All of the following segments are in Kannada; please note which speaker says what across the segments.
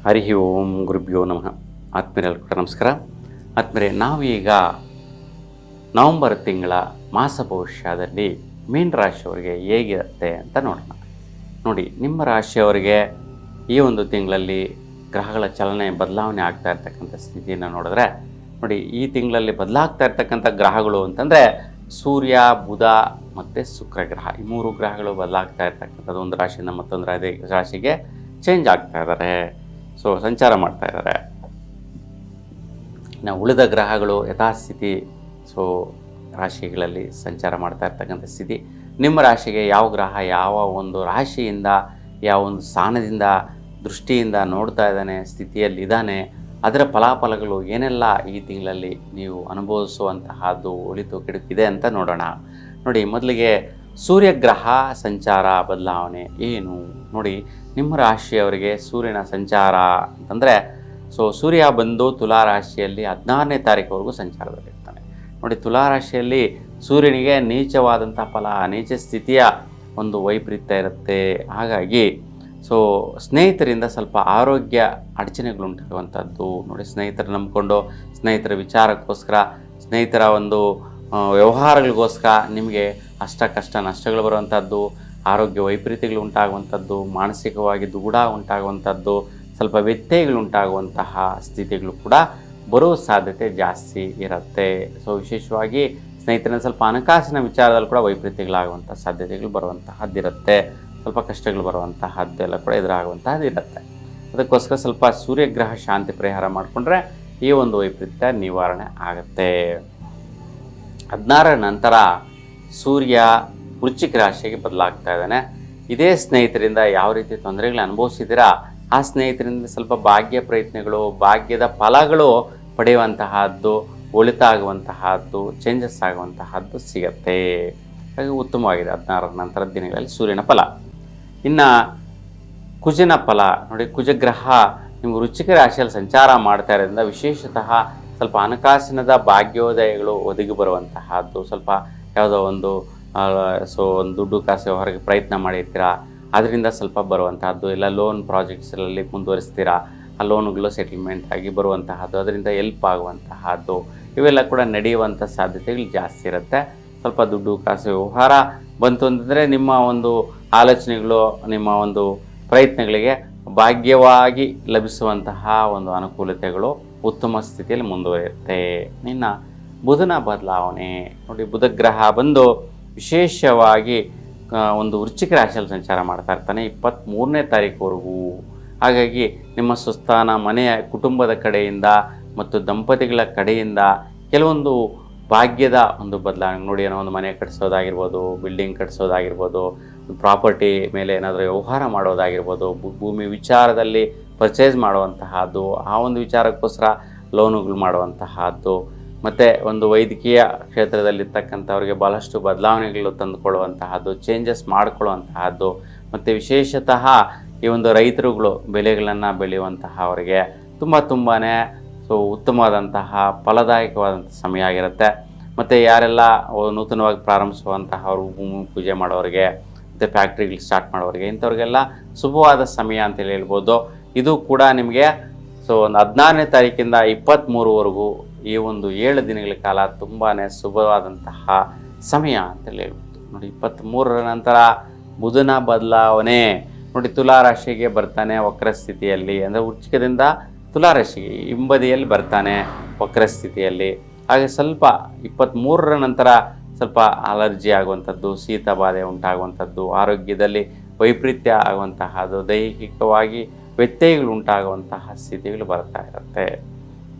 Speaker 1: ಹರಿ ಓಂ ಗುರುಭ್ಯೋ ನಮಃ. ಆತ್ಮೀಯರೆಲ್ಲರೂ ಕೂಡ ನಮಸ್ಕಾರ. ಆತ್ಮೀಯರೇ, ನಾವೀಗ ನವಂಬರ್ ತಿಂಗಳ ಮಾಸ ಭವಿಷ್ಯದಲ್ಲಿ ಮೀನ ರಾಶಿಯವರಿಗೆ ಹೇಗಿರುತ್ತೆ ಅಂತ ನೋಡೋಣ. ನೋಡಿ, ನಿಮ್ಮ ರಾಶಿಯವರಿಗೆ ಈ ಒಂದು ತಿಂಗಳಲ್ಲಿ ಗ್ರಹಗಳ ಚಲನೆ ಬದಲಾವಣೆ ಆಗ್ತಾ ಇರ್ತಕ್ಕಂಥ ಸ್ಥಿತಿಯನ್ನು ನೋಡಿದ್ರೆ, ನೋಡಿ, ಈ ತಿಂಗಳಲ್ಲಿ ಬದಲಾಗ್ತಾ ಇರ್ತಕ್ಕಂಥ ಗ್ರಹಗಳು ಅಂತಂದರೆ ಸೂರ್ಯ, ಬುಧ ಮತ್ತು ಶುಕ್ರ ಗ್ರಹ. ಈ ಮೂರು ಗ್ರಹಗಳು ಬದಲಾಗ್ತಾ ಇರ್ತಕ್ಕಂಥದ್ದು. ಒಂದು ರಾಶಿಯಿಂದ ಮತ್ತೊಂದು ರಾಶಿಗೆ ಚೇಂಜ್ ಆಗ್ತಾ ಇದ್ದಾರೆ, ಸಂಚಾರ ಮಾಡ್ತಾ ಇದ್ದಾರೆ. ಇನ್ನು ಉಳಿದ ಗ್ರಹಗಳು ಯಥಾಸ್ಥಿತಿ ರಾಶಿಗಳಲ್ಲಿ ಸಂಚಾರ ಮಾಡ್ತಾ ಇರ್ತಕ್ಕಂಥ ಸ್ಥಿತಿ. ನಿಮ್ಮ ರಾಶಿಗೆ ಯಾವ ಗ್ರಹ ಯಾವ ಒಂದು ರಾಶಿಯಿಂದ ಯಾವ ಒಂದು ಸ್ಥಾನದಿಂದ ದೃಷ್ಟಿಯಿಂದ ನೋಡ್ತಾ ಇದ್ದಾನೆ, ಸ್ಥಿತಿಯಲ್ಲಿದ್ದಾನೆ, ಅದರ ಫಲಾಫಲಗಳು ಏನೆಲ್ಲ ಈ ತಿಂಗಳಲ್ಲಿ ನೀವು ಅನುಭವಿಸುವಂತಹದ್ದು ಒಳಿತು ಕೆಡುಕಿದೆ ಅಂತ ನೋಡೋಣ. ನೋಡಿ, ಮೊದಲಿಗೆ ಸೂರ್ಯಗ್ರಹ ಸಂಚಾರ ಬದಲಾವಣೆ ಏನು ನೋಡಿ. ನಿಮ್ಮ ರಾಶಿಯವರಿಗೆ ಸೂರ್ಯನ ಸಂಚಾರ ಅಂತಂದರೆ ಸೂರ್ಯ ಬಂದು ತುಲಾ ರಾಶಿಯಲ್ಲಿ 16ನೇ ತಾರೀಕುವರೆಗೂ ಸಂಚಾರದಲ್ಲಿರ್ತಾನೆ. ನೋಡಿ, ತುಲಾ ರಾಶಿಯಲ್ಲಿ ಸೂರ್ಯನಿಗೆ ನೀಚವಾದಂಥ ಫಲ, ನೀಚ ಸ್ಥಿತಿಯ ಒಂದು ವೈಪರೀತ್ಯ ಇರುತ್ತೆ. ಹಾಗಾಗಿ ಸ್ನೇಹಿತರಿಂದ ಸ್ವಲ್ಪ ಆರೋಗ್ಯ ಅಡಚಣೆಗಳುಂಟಾಗುವಂಥದ್ದು. ನೋಡಿ, ಸ್ನೇಹಿತರ ನಂಬಿಕೊಂಡು ಸ್ನೇಹಿತರ ವಿಚಾರಕ್ಕೋಸ್ಕರ, ಸ್ನೇಹಿತರ ಒಂದು ವ್ಯವಹಾರಗಳಿಗೋಸ್ಕರ ನಿಮಗೆ ಕಷ್ಟ ನಷ್ಟಗಳು ಬರುವಂಥದ್ದು, ಆರೋಗ್ಯ ವೈಪರೀತ್ಯಗಳು ಉಂಟಾಗುವಂಥದ್ದು, ಮಾನಸಿಕವಾಗಿ ದುಗುಡ ಉಂಟಾಗುವಂಥದ್ದು, ಸ್ವಲ್ಪ ವ್ಯತ್ಯಯಗಳುಂಟಾಗುವಂತಹ ಸ್ಥಿತಿಗಳು ಕೂಡ ಬರುವ ಸಾಧ್ಯತೆ ಜಾಸ್ತಿ ಇರುತ್ತೆ. ವಿಶೇಷವಾಗಿ ಸ್ನೇಹಿತರನ್ನ ಸ್ವಲ್ಪ ಹಣಕಾಸಿನ ವಿಚಾರದಲ್ಲಿ ಕೂಡ ವೈಪರೀತ್ಯಗಳಾಗುವಂಥ ಸಾಧ್ಯತೆಗಳು ಬರುವಂತಹದ್ದಿರುತ್ತೆ. ಸ್ವಲ್ಪ ಕಷ್ಟಗಳು ಬರುವಂತಹದ್ದೆಲ್ಲ ಕೂಡ ಎದುರಾಗುವಂತಹದ್ದು ಇರುತ್ತೆ. ಅದಕ್ಕೋಸ್ಕರ ಸ್ವಲ್ಪ ಸೂರ್ಯಗ್ರಹ ಶಾಂತಿ ಪರಿಹಾರ ಮಾಡಿಕೊಂಡ್ರೆ ಈ ಒಂದು ವೈಪರೀತ್ಯ ನಿವಾರಣೆ ಆಗುತ್ತೆ. 16ರ ನಂತರ ಸೂರ್ಯ ವೃಶ್ಚಿಕ ರಾಶಿಗೆ ಬದಲಾಗ್ತಾ ಇದ್ದಾನೆ. ಇದೇ ಸ್ನೇಹಿತರಿಂದ ಯಾವ ರೀತಿ ತೊಂದರೆಗಳು ಅನುಭವಿಸಿದ್ದೀರಾ, ಆ ಸ್ನೇಹಿತರಿಂದ ಸ್ವಲ್ಪ ಭಾಗ್ಯ ಪ್ರಯತ್ನಗಳು, ಭಾಗ್ಯದ ಫಲಗಳು ಪಡೆಯುವಂತಹದ್ದು, ಒಳಿತಾಗುವಂತಹದ್ದು, ಚೇಂಜಸ್ ಆಗುವಂತಹದ್ದು ಸಿಗತ್ತೆ. ಹಾಗೆ ಉತ್ತಮವಾಗಿದೆ 16ರ ನಂತರದ ದಿನಗಳಲ್ಲಿ ಸೂರ್ಯನ ಫಲ. ಇನ್ನು ಕುಜನ ಫಲ ನೋಡಿ, ಕುಜಗ್ರಹ ನಿಮ್ಮ ವೃಶ್ಚಿಕ ರಾಶಿಯಲ್ಲಿ ಸಂಚಾರ ಮಾಡ್ತಾ ಇರೋದ್ರಿಂದ ವಿಶೇಷತಃ ಸ್ವಲ್ಪ ಹಣಕಾಸಿನದ ಭಾಗ್ಯೋದಯಗಳು ಒದಗಿ ಬರುವಂತಹದ್ದು, ಸ್ವಲ್ಪ ಯಾವುದೋ ಒಂದು ಒಂದು ದುಡ್ಡು ಕಾಸು ಹೊರಗೆ ಪ್ರಯತ್ನ ಮಾಡಿರ್ತೀರಾ, ಅದರಿಂದ ಸ್ವಲ್ಪ ಬರುವಂತಹದ್ದು, ಇಲ್ಲ ಲೋನ್ ಪ್ರಾಜೆಕ್ಟ್ಸಲ್ಲಿ ಮುಂದುವರಿಸ್ತೀರಾ, ಆ ಲೋನುಗಳು ಸೆಟಲ್ಮೆಂಟ್ ಆಗಿ ಬರುವಂತಹದ್ದು, ಅದರಿಂದ ಹೆಲ್ಪ್ ಆಗುವಂತಹದ್ದು, ಇವೆಲ್ಲ ಕೂಡ ನಡೆಯುವಂಥ ಸಾಧ್ಯತೆಗಳು ಜಾಸ್ತಿ ಇರುತ್ತೆ. ಸ್ವಲ್ಪ ದುಡ್ಡು ಕಾಸು ವ್ಯವಹಾರ ಬಂತು ಅಂತಂದರೆ ನಿಮ್ಮ ಒಂದು ಆಲೋಚನೆಗಳು, ನಿಮ್ಮ ಒಂದು ಪ್ರಯತ್ನಗಳಿಗೆ ಭಾಗ್ಯವಾಗಿ ಲಭಿಸುವಂತಹ ಒಂದು ಅನುಕೂಲತೆಗಳು ಉತ್ತಮ ಸ್ಥಿತಿಯಲ್ಲಿ ಮುಂದುವರಿಯುತ್ತೆ. ಇನ್ನು ಬುಧನ ಬದಲಾವಣೆ ನೋಡಿ, ಬುಧಗ್ರಹ ಬಂದು ವಿಶೇಷವಾಗಿ ಒಂದು ವೃಶ್ಚಿಕ ರಾಶಿಯಲ್ಲಿ ಸಂಚಾರ ಮಾಡ್ತಾ ಇರ್ತಾನೆ 23ನೇ ತಾರೀಕುವರೆಗೂ. ಹಾಗಾಗಿ ನಿಮ್ಮ ಸ್ವಸ್ಥಾನ, ಮನೆಯ ಕುಟುಂಬದ ಕಡೆಯಿಂದ ಮತ್ತು ದಂಪತಿಗಳ ಕಡೆಯಿಂದ ಕೆಲವೊಂದು ಭಾಗ್ಯದ ಒಂದು ಬದಲಾವಣೆ ನೋಡಿ. ಏನೋ ಒಂದು ಮನೆ ಕಟ್ಟಿಸೋದಾಗಿರ್ಬೋದು, ಬಿಲ್ಡಿಂಗ್ ಕಟ್ಟಿಸೋದಾಗಿರ್ಬೋದು, ಪ್ರಾಪರ್ಟಿ ಮೇಲೆ ಏನಾದರೂ ವ್ಯವಹಾರ ಮಾಡೋದಾಗಿರ್ಬೋದು, ಭೂಮಿ ವಿಚಾರದಲ್ಲಿ ಪರ್ಚೇಸ್ ಮಾಡುವಂತಹದ್ದು, ಆ ಒಂದು ವಿಚಾರಕ್ಕೋಸ್ಕರ ಲೋನುಗಳು ಮಾಡುವಂತಹದ್ದು, ಮತ್ತು ಒಂದು ವೈದ್ಯಕೀಯ ಕ್ಷೇತ್ರದಲ್ಲಿರ್ತಕ್ಕಂಥವ್ರಿಗೆ ಭಾಳಷ್ಟು ಬದಲಾವಣೆಗಳು ತಂದುಕೊಳ್ಳುವಂತಹದ್ದು, ಚೇಂಜಸ್ ಮಾಡಿಕೊಳ್ಳುವಂತಹದ್ದು, ಮತ್ತು ವಿಶೇಷತಃ ಈ ಒಂದು ರೈತರುಗಳು ಬೆಳೆಗಳನ್ನು ಬೆಳೆಯುವಂತಹ ಅವರಿಗೆ ತುಂಬಾ ಉತ್ತಮವಾದಂತಹ ಫಲದಾಯಕವಾದಂಥ ಸಮಯ ಆಗಿರುತ್ತೆ. ಮತ್ತು ಯಾರೆಲ್ಲ ನೂತನವಾಗಿ ಪ್ರಾರಂಭಿಸುವಂತಹ ಅವರು ಭೂಮಿ ಪೂಜೆ ಮಾಡೋರಿಗೆ, ಮತ್ತು ಫ್ಯಾಕ್ಟ್ರಿಗಳು ಸ್ಟಾರ್ಟ್ ಮಾಡೋರಿಗೆ, ಇಂಥವ್ರಿಗೆಲ್ಲ ಶುಭವಾದ ಸಮಯ ಅಂತೇಳಿ ಹೇಳ್ಬೋದು. ಇದು ಕೂಡ ನಿಮಗೆ ಒಂದು 16ನೇ ತಾರೀಕಿಂದ 23ವರೆಗೂ ಈ ಒಂದು 7 ದಿನಗಳ ಕಾಲ ತುಂಬಾ ಶುಭವಾದಂತಹ ಸಮಯ ಅಂತೇಳಿ ಹೇಳ್ಬೋದು. ನೋಡಿ, 23ರ ನಂತರ ಬುಧನ ಬದಲಾವಣೆ ನೋಡಿ, ತುಲಾ ರಾಶಿಗೆ ಬರ್ತಾನೆ ವಕ್ರ ಸ್ಥಿತಿಯಲ್ಲಿ, ಅಂದರೆ ವೃಶ್ಚಿಕದಿಂದ ತುಲಾ ರಾಶಿಗೆ ಹಿಂಬದಿಯಲ್ಲಿ ಬರ್ತಾನೆ ವಕ್ರ ಸ್ಥಿತಿಯಲ್ಲಿ. ಹಾಗೆ ಸ್ವಲ್ಪ 23ರ ನಂತರ ಸ್ವಲ್ಪ ಅಲರ್ಜಿ ಆಗುವಂಥದ್ದು, ಶೀತ ಬಾಧೆ ಉಂಟಾಗುವಂಥದ್ದು, ಆರೋಗ್ಯದಲ್ಲಿ ವೈಪರೀತ್ಯ ಆಗುವಂತಹದ್ದು, ದೈಹಿಕವಾಗಿ ವ್ಯತ್ಯಯಗಳು ಉಂಟಾಗುವಂತಹ ಸ್ಥಿತಿಗಳು ಬರ್ತಾ ಇರುತ್ತೆ.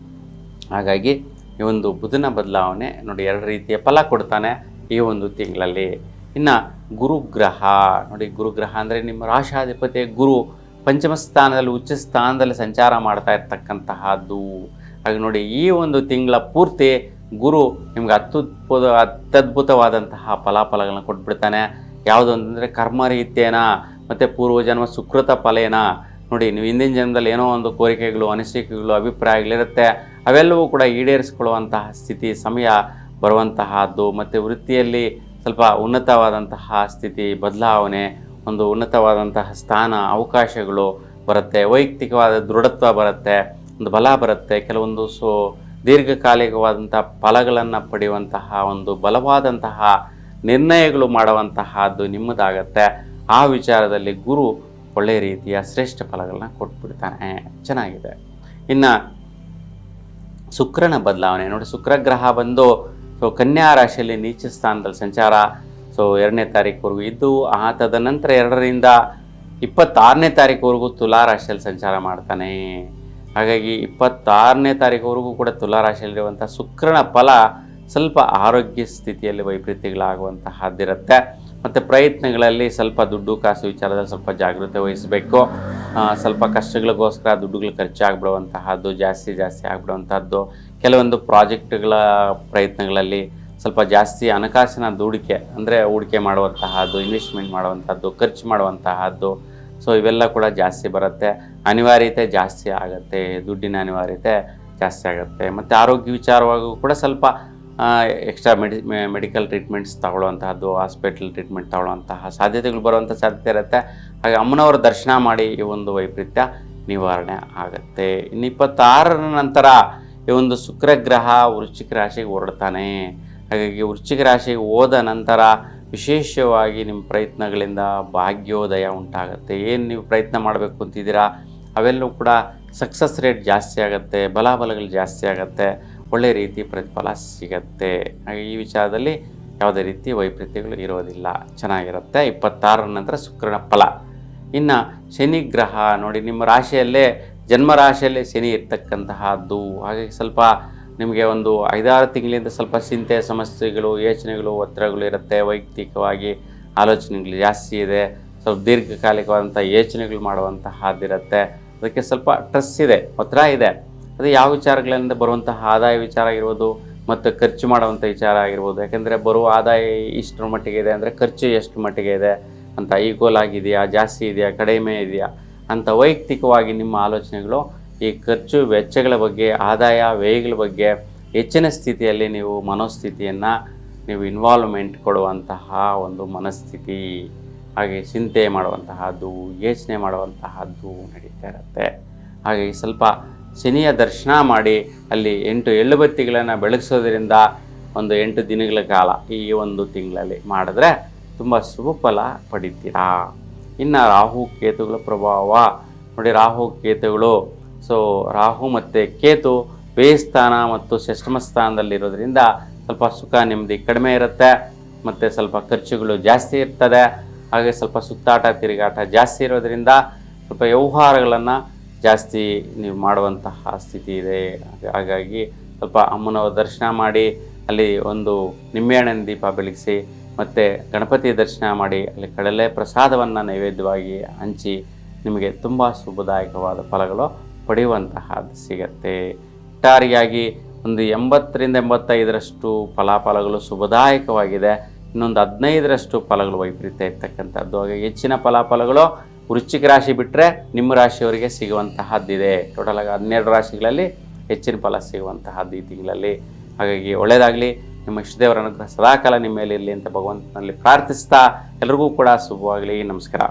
Speaker 1: ಹಾಗಾಗಿ ಈ ಒಂದು ಬುಧನ ಬದಲಾವಣೆ ನೋಡಿ 2 ರೀತಿಯ ಫಲ ಕೊಡ್ತಾನೆ ಈ ಒಂದು ತಿಂಗಳಲ್ಲಿ. ಇನ್ನು ಗುರುಗ್ರಹ ನೋಡಿ, ಗುರುಗ್ರಹ ಅಂದರೆ ನಿಮ್ಮ ರಾಶಾಧಿಪತಿ ಗುರು ಪಂಚಮ ಸ್ಥಾನದಲ್ಲಿ, ಉಚ್ಚ ಸ್ಥಾನದಲ್ಲಿ ಸಂಚಾರ ಮಾಡ್ತಾ ಇರ್ತಕ್ಕಂತಹದ್ದು. ಹಾಗೆ ನೋಡಿ, ಈ ಒಂದು ತಿಂಗಳ ಪೂರ್ತಿ ಗುರು ನಿಮ್ಗೆ ಅತ್ಯದ್ಭುತವಾದಂತಹ ಫಲಾಫಲಗಳನ್ನ ಕೊಟ್ಬಿಡ್ತಾನೆ. ಯಾವುದು ಅಂತಂದರೆ ಕರ್ಮರೀತ್ಯೇನ ಮತ್ತು ಪೂರ್ವಜನ್ಮ ಸುಕೃತ ಫಲೇನ. ನೋಡಿ, ನೀವು ಹಿಂದಿನ ಜನ್ಮದಲ್ಲಿ ಏನೋ ಒಂದು ಕೋರಿಕೆಗಳು, ಅನಿಸಿಕೆಗಳು, ಅಭಿಪ್ರಾಯಗಳಿರುತ್ತೆ, ಅವೆಲ್ಲವೂ ಕೂಡ ಈಡೇರಿಸಿಕೊಳ್ಳುವಂತಹ ಸ್ಥಿತಿ ಸಮಯ ಬರುವಂತಹದ್ದು. ಮತ್ತು ವೃತ್ತಿಯಲ್ಲಿ ಸ್ವಲ್ಪ ಉನ್ನತವಾದಂತಹ ಸ್ಥಿತಿ ಬದಲಾವಣೆ, ಒಂದು ಉನ್ನತವಾದಂತಹ ಸ್ಥಾನ ಅವಕಾಶಗಳು, ಬರುತ್ತೆ, ವೈಯಕ್ತಿಕವಾದ ದೃಢತ್ವ ಬರುತ್ತೆ, ಒಂದು ಬಲ ಬರುತ್ತೆ, ಕೆಲವೊಂದು ದೀರ್ಘಕಾಲಿಕವಾದಂಥ ಫಲಗಳನ್ನು ಪಡೆಯುವಂತಹ ಒಂದು ಬಲವಾದಂತಹ ನಿರ್ಣಯಗಳು ಮಾಡುವಂತಹದ್ದು ನಿಮ್ಮದಾಗತ್ತೆ. ಆ ವಿಚಾರದಲ್ಲಿ ಗುರು ಒಳ್ಳೆಯ ರೀತಿಯ ಶ್ರೇಷ್ಠ ಫಲಗಳನ್ನ ಕೊಟ್ಬಿಡ್ತಾನೆ. ಚೆನ್ನಾಗಿದೆ. ಇನ್ನು ಶುಕ್ರನ ಬದಲಾವಣೆ ನೋಡಿ, ಶುಕ್ರ ಗ್ರಹ ಬಂದು ಕನ್ಯಾ ರಾಶಿಯಲ್ಲಿ ನೀಚ ಸ್ಥಾನದಲ್ಲಿ ಸಂಚಾರ 2ನೇ ತಾರೀಕುವರೆಗೂ ಇದ್ದು, ತದನಂತರ 2ರಿಂದ 26ನೇ ತಾರೀಕುವರೆಗೂ ತುಲಾ ರಾಶಿಯಲ್ಲಿ ಸಂಚಾರ ಮಾಡ್ತಾನೆ. ಹಾಗಾಗಿ 26ನೇ ತಾರೀಕುವರೆಗೂ ಕೂಡ ತುಲಾ ರಾಶಿಯಲ್ಲಿರುವಂಥ ಶುಕ್ರನ ಫಲ ಸ್ವಲ್ಪ ಆರೋಗ್ಯ ಸ್ಥಿತಿಯಲ್ಲಿ ವೈಪರೀತ್ಯಗಳಾಗುವಂತಹದ್ದಿರುತ್ತೆ. ಮತ್ತು ಪ್ರಯತ್ನಗಳಲ್ಲಿ ಸ್ವಲ್ಪ ದುಡ್ಡು ಕಾಸು ವಿಚಾರದಲ್ಲಿ ಸ್ವಲ್ಪ ಜಾಗೃತೆ ವಹಿಸಬೇಕು. ಸ್ವಲ್ಪ ಕಷ್ಟಗಳಿಗೋಸ್ಕರ ದುಡ್ಡುಗಳು ಖರ್ಚಾಗ್ಬಿಡುವಂತಹದ್ದು, ಜಾಸ್ತಿ ಆಗಿಬಿಡುವಂಥದ್ದು, ಕೆಲವೊಂದು ಪ್ರಾಜೆಕ್ಟ್ಗಳ ಪ್ರಯತ್ನಗಳಲ್ಲಿ ಸ್ವಲ್ಪ ಜಾಸ್ತಿ ಹಣಕಾಸಿನ ಹೂಡಿಕೆ ಮಾಡುವಂತಹದ್ದು, ಇನ್ವೆಸ್ಟ್ಮೆಂಟ್ ಮಾಡುವಂಥದ್ದು, ಖರ್ಚು ಮಾಡುವಂತಹದ್ದು, ಇವೆಲ್ಲ ಕೂಡ ಜಾಸ್ತಿ ಬರುತ್ತೆ. ಅನಿವಾರ್ಯತೆ ಜಾಸ್ತಿ ಆಗುತ್ತೆ, ದುಡ್ಡಿನ ಅನಿವಾರ್ಯತೆ ಜಾಸ್ತಿ ಆಗುತ್ತೆ. ಮತ್ತು ಆರೋಗ್ಯ ವಿಚಾರವಾಗೂ ಕೂಡ ಸ್ವಲ್ಪ ಎಕ್ಸ್ಟ್ರಾ ಮೆಡಿಕಲ್ ಟ್ರೀಟ್ಮೆಂಟ್ಸ್ ತಗೊಳ್ಳುವಂತಹದ್ದು, ಹಾಸ್ಪಿಟಲ್ ಟ್ರೀಟ್ಮೆಂಟ್ ತಗೊಳ್ಳುವಂತಹ ಸಾಧ್ಯತೆಗಳು ಬರುವಂಥ ಸಾಧ್ಯತೆ ಇರುತ್ತೆ. ಹಾಗೆ ಅಮ್ಮನವರ ದರ್ಶನ ಮಾಡಿ ಈ ಒಂದು ವೈಪರೀತ್ಯ ನಿವಾರಣೆ ಆಗುತ್ತೆ. ಇನ್ನು 26ರ ನಂತರ ಈ ಒಂದು ಶುಕ್ರಗ್ರಹ ವೃಶ್ಚಿಕ ರಾಶಿಗೆ ಹೊರಡ್ತಾನೆ. ಹಾಗಾಗಿ ವೃಶ್ಚಿಕ ರಾಶಿಗೆ ಹೋದ ನಂತರ ವಿಶೇಷವಾಗಿ ನಿಮ್ಮ ಪ್ರಯತ್ನಗಳಿಂದ ಭಾಗ್ಯೋದಯ ಉಂಟಾಗುತ್ತೆ. ಏನು ನೀವು ಪ್ರಯತ್ನ ಮಾಡಬೇಕು ಅಂತಿದ್ದೀರಾ ಅವೆಲ್ಲವೂ ಕೂಡ ಸಕ್ಸಸ್ ರೇಟ್ ಜಾಸ್ತಿ ಆಗುತ್ತೆ, ಬಲಾಬಲಗಳು ಜಾಸ್ತಿ ಆಗುತ್ತೆ, ಒಳ್ಳೆಯ ರೀತಿ ಪ್ರತಿಫಲ ಸಿಗತ್ತೆ. ಹಾಗೆ ಈ ವಿಚಾರದಲ್ಲಿ ಯಾವುದೇ ರೀತಿ ವೈಪರೀತ್ಯಗಳು ಇರೋದಿಲ್ಲ, ಚೆನ್ನಾಗಿರುತ್ತೆ. 26ರ ನಂತರ ಶುಕ್ರನ ಫಲ. ಇನ್ನು ಶನಿ ಗ್ರಹ ನೋಡಿ, ನಿಮ್ಮ ರಾಶಿಯಲ್ಲೇ ಜನ್ಮ ರಾಶಿಯಲ್ಲೇ ಶನಿ ಇರ್ತಕ್ಕಂತಹದ್ದು. ಹಾಗಾಗಿ ಸ್ವಲ್ಪ ನಿಮಗೆ ಒಂದು 5-6 ತಿಂಗಳಿಂದ ಸ್ವಲ್ಪ ಚಿಂತೆ, ಸಮಸ್ಯೆಗಳು, ಯೋಚನೆಗಳು, ಒತ್ತಡಗಳು ಇರುತ್ತೆ. ವೈಯಕ್ತಿಕವಾಗಿ ಆಲೋಚನೆಗಳು ಜಾಸ್ತಿ ಇದೆ, ಸ್ವಲ್ಪ ದೀರ್ಘಕಾಲಿಕವಾದಂಥ ಯೋಚನೆಗಳು ಮಾಡುವಂತಹದ್ದಿರುತ್ತೆ. ಅದಕ್ಕೆ ಸ್ವಲ್ಪ ಸ್ಟ್ರೆಸ್ ಇದೆ, ಒತ್ತಡ ಇದೆ. ಅದು ಯಾವ ವಿಚಾರಗಳಿಂದ ಬರುವಂತಹ ಆದಾಯ ವಿಚಾರ ಆಗಿರ್ಬೋದು ಮತ್ತು ಖರ್ಚು ಮಾಡುವಂಥ ವಿಚಾರ ಆಗಿರ್ಬೋದು. ಯಾಕೆಂದರೆ ಬರುವ ಆದಾಯ ಇಷ್ಟರ ಮಟ್ಟಿಗೆ ಇದೆ ಅಂದರೆ ಖರ್ಚು ಎಷ್ಟು ಮಟ್ಟಿಗೆ ಇದೆ ಅಂತ, ಈಕ್ವಲ್ ಆಗಿದೆಯಾ, ಜಾಸ್ತಿ ಇದೆಯಾ, ಕಡಿಮೆ ಇದೆಯಾ ಅಂತ ವೈಯಕ್ತಿಕವಾಗಿ ನಿಮ್ಮ ಆಲೋಚನೆಗಳು ಈ ಖರ್ಚು ವೆಚ್ಚಗಳ ಬಗ್ಗೆ, ಆದಾಯ ವ್ಯಯಗಳ ಬಗ್ಗೆ ಹೆಚ್ಚಿನ ಸ್ಥಿತಿಯಲ್ಲಿ ನೀವು ಮನೋಸ್ಥಿತಿಯನ್ನು ಇನ್ವಾಲ್ವ್ಮೆಂಟ್ ಕೊಡುವಂತಹ ಒಂದು ಮನಸ್ಥಿತಿ, ಹಾಗೆ ಚಿಂತೆ ಮಾಡುವಂತಹದ್ದು, ಯೋಚನೆ ಮಾಡುವಂತಹದ್ದು ನಡೀತಾ ಇರುತ್ತೆ. ಹಾಗಾಗಿ ಸ್ವಲ್ಪ ಶನಿಯ ದರ್ಶನ ಮಾಡಿ ಅಲ್ಲಿ 8 ಎಳ್ಳುಬತ್ತಿಗಳನ್ನು ಬೆಳಗಿಸೋದ್ರಿಂದ ಒಂದು 8 ದಿನಗಳ ಕಾಲ ಈ ಒಂದು ತಿಂಗಳಲ್ಲಿ ಮಾಡಿದ್ರೆ ತುಂಬ ಶುಭ ಫಲ ಪಡಿತೀರಾ. ಇನ್ನು ರಾಹು ಕೇತುಗಳ ಪ್ರಭಾವ ನೋಡಿ, ರಾಹು ಕೇತುಗಳು ರಾಹು ಮತ್ತು ಕೇತು ವ್ಯಯಸ್ಥಾನ ಮತ್ತು ಷಷ್ಠಮ ಸ್ಥಾನದಲ್ಲಿರೋದ್ರಿಂದ ಸ್ವಲ್ಪ ಸುಖ ನೆಮ್ಮದಿ ಕಡಿಮೆ ಇರುತ್ತೆ, ಮತ್ತು ಸ್ವಲ್ಪ ಖರ್ಚುಗಳು ಜಾಸ್ತಿ ಇರ್ತದೆ. ಹಾಗೆ ಸ್ವಲ್ಪ ಸುತ್ತಾಟ ತಿರುಗಾಟ ಜಾಸ್ತಿ ಇರೋದ್ರಿಂದ ಸ್ವಲ್ಪ ವ್ಯವಹಾರಗಳನ್ನು ಜಾಸ್ತಿ ನೀವು ಮಾಡುವಂತಹ ಸ್ಥಿತಿ ಇದೆ. ಹಾಗಾಗಿ ಸ್ವಲ್ಪ ಅಮ್ಮನವರ ದರ್ಶನ ಮಾಡಿ ಅಲ್ಲಿ ಒಂದು ನಿಂಬೆಹಣ್ಣಿನ ದೀಪ ಬೆಳಗಿಸಿ ಮತ್ತು ಗಣಪತಿ ದರ್ಶನ ಮಾಡಿ ಅಲ್ಲಿ ಕಡಲೆ ಪ್ರಸಾದವನ್ನು ನೈವೇದ್ಯವಾಗಿ ಹಂಚಿ ನಿಮಗೆ ತುಂಬ ಶುಭದಾಯಕವಾದ ಫಲಗಳು ಪಡೆಯುವಂತಹದ್ದು ಸಿಗತ್ತೆ. ಒಟ್ಟಾರೆಯಾಗಿ ಒಂದು 80ರಿಂದ 85ರಷ್ಟು ಫಲಾಫಲಗಳು ಶುಭದಾಯಕವಾಗಿದೆ. ಇನ್ನೊಂದು 15ರಷ್ಟು ಫಲಗಳು ವೈಪರೀತ್ಯ ಇರ್ತಕ್ಕಂಥದ್ದು. ಹಾಗೆ ಹೆಚ್ಚಿನ ಫಲಾಫಲಗಳು ವೃಶ್ಚಿಕ ರಾಶಿ ಬಿಟ್ಟರೆ ನಿಮ್ಮ ರಾಶಿಯವರಿಗೆ ಸಿಗುವಂತಹದ್ದಿದೆ. ಟೋಟಲಾಗಿ 12 ರಾಶಿಗಳಲ್ಲಿ ಹೆಚ್ಚಿನ ಫಲ ಸಿಗುವಂತಹದ್ದು ಈ ತಿಂಗಳಲ್ಲಿ. ಹಾಗಾಗಿ ಒಳ್ಳೆಯದಾಗಲಿ, ನಿಮ್ಮ ಇಷ್ಟದೇವರ ಅನುಗ್ರಹ ಸದಾಕಾಲ ನಿಮ್ಮ ಮೇಲೆ ಇರಲಿ ಅಂತ ಭಗವಂತನಲ್ಲಿ ಪ್ರಾರ್ಥಿಸ್ತಾ ಎಲ್ಲರಿಗೂ ಕೂಡ ಶುಭವಾಗಲಿ. ನಮಸ್ಕಾರ.